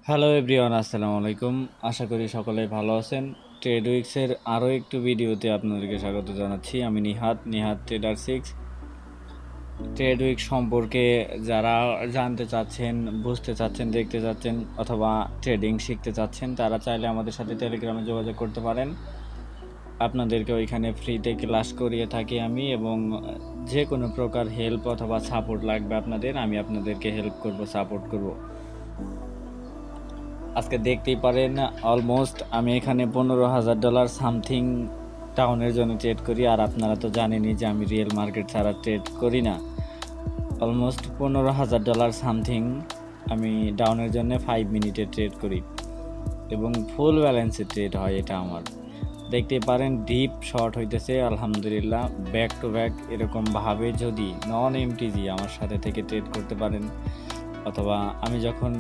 Hello everyone, আসসালামু আলাইকুম। আশা করি সকলেই ভালো আছেন। ট্রেড উইক্সের আরও একটু ভিডিওতে আপনাদেরকে স্বাগত জানাচ্ছি। আমি নিহাত ট্রেডার 6। ট্রেড উইক সম্পর্কে যারা জানতে চাচ্ছেন, বুঝতে চাচ্ছেন, দেখতে চাচ্ছেন অথবা ট্রেডিং শিখতে চাচ্ছেন, তারা চাইলে আমাদের সাথে টেলিগ্রামে যোগাযোগ করতে পারেন। আপনাদেরকে ওইখানে ফ্রিতে ক্লাস করিয়ে থাকি আমি, এবং যে কোনো প্রকার হেল্প অথবা সাপোর্ট লাগবে আপনাদের, আমি আপনাদেরকে হেল্প করব, সাপোর্ট করব। আজকে দেখতেই পারেন অলমোস্ট আমি এখানে $15,000 সামথিং টাউনের জন্য ট্রেড করি। আর আপনারা তো জানেনই যে আমি রিয়েল মার্কেট ছাড়া ট্রেড করি না। অলমোস্ট $15,000 সামথিং আমি ডাউনের জন্য 5 মিনিটে ট্রেড করি এবং ফুল ব্যালেন্সে ট্রেড হয় এটা আমার। দেখতেই পারেন ডিপ শর্ট হইতেছে আলহামদুলিল্লাহ, ব্যাক টু ব্যাক। এরকমভাবে যদি নন এমটিজি আমার সাথে থেকে ট্রেড করতে পারেন, অথবা আমি যখন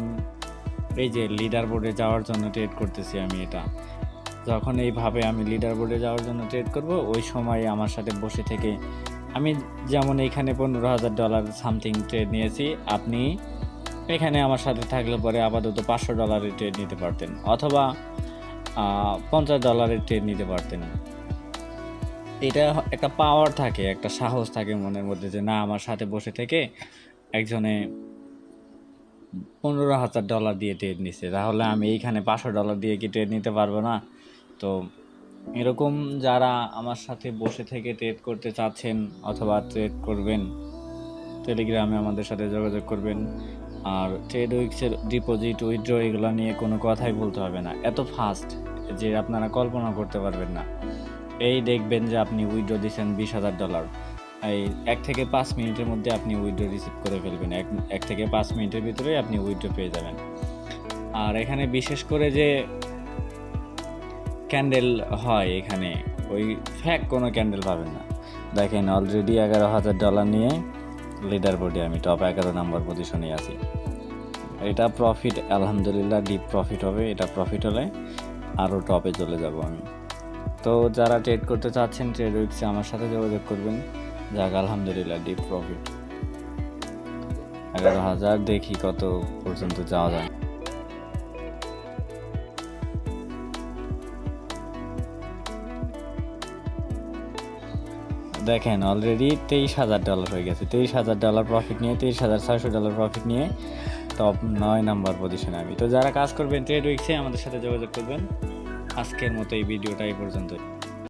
এই যে লিডার বোর্ডে যাওয়ার জন্য ট্রেড করতেছি আমি, এটা যখন এইভাবে আমি লিডার বোর্ডে যাওয়ার জন্য ট্রেড করব, ওই সময় আমার সাথে বসে থেকে আমি যেমন এখানে $15,000 সামথিং ট্রেড নিয়েছি, আপনি এখানে আমার সাথে থাকলে পরে আপাতত $500 ট্রেড নিতে পারতেন, অথবা $50 ট্রেড নিতে পারতেন। এটা একটা পাওয়ার থাকে, একটা সাহস থাকে মনের মধ্যে যে না, আমার সাথে বসে থেকে একজনে $15,000 দিয়ে ট্রেড নিচ্ছে, তাহলে আমি এইখানে $500 দিয়ে কি ট্রেড নিতে পারবো না? তো এরকম যারা আমার সাথে বসে থেকে ট্রেড করতে চাচ্ছেন অথবা ট্রেড করবেন, টেলিগ্রামে আমাদের সাথে যোগাযোগ করবেন। আর ট্রেড উইক্সের ডিপোজিট, উইথড্র এগুলো নিয়ে কোনো কথাই বলতে হবে না, এত ফাস্ট যে আপনারা কল্পনা করতে পারবেন না। এই দেখবেন যে আপনি উইথড্র দিচ্ছেন $20,000, এই 1 থেকে 5 মিনিটের মধ্যে আপনি উইথড্র রিসিভ করে ফেলবেন। এক থেকে 5 মিনিটের ভিতরে আপনি উইথড্র পেয়ে যাবেন। আর এখানে বিশেষ করে যে ক্যান্ডেল হয়, এখানে ওই ফ্যাক কোনো ক্যান্ডেল পাবেন না। দেখেন অলরেডি $11,000 নিয়ে লিডার বোর্ডে আমি টপ 11 নাম্বার পজিশনে আছি। এটা প্রফিট আলহামদুলিল্লাহ, ডিপ প্রফিট হবে। এটা প্রফিট হলে আরও টপে চলে যাব আমি। তো যারা ট্রেড করতে চাচ্ছেন ট্রেড উইক্সে আমার সাথে যোগাযোগ করবেন। যাক আলহামদুলিল্লাহ, ডিপ প্রফিট 11,000। দেখি কত পর্যন্ত যাওয়া যায়। দেখেন অলরেডি $23,000 হয়ে গেছে। $23,000 প্রফিট নিয়ে, $23,600 প্রফিট নিয়ে টপ 9 নাম্বার পজিশনে আমি। তো যারা কাজ করবেন ট্রেড উইক্সে আমাদের সাথে যোগাযোগ করবেন। আজকের মতো এই ভিডিওটা এই পর্যন্ত।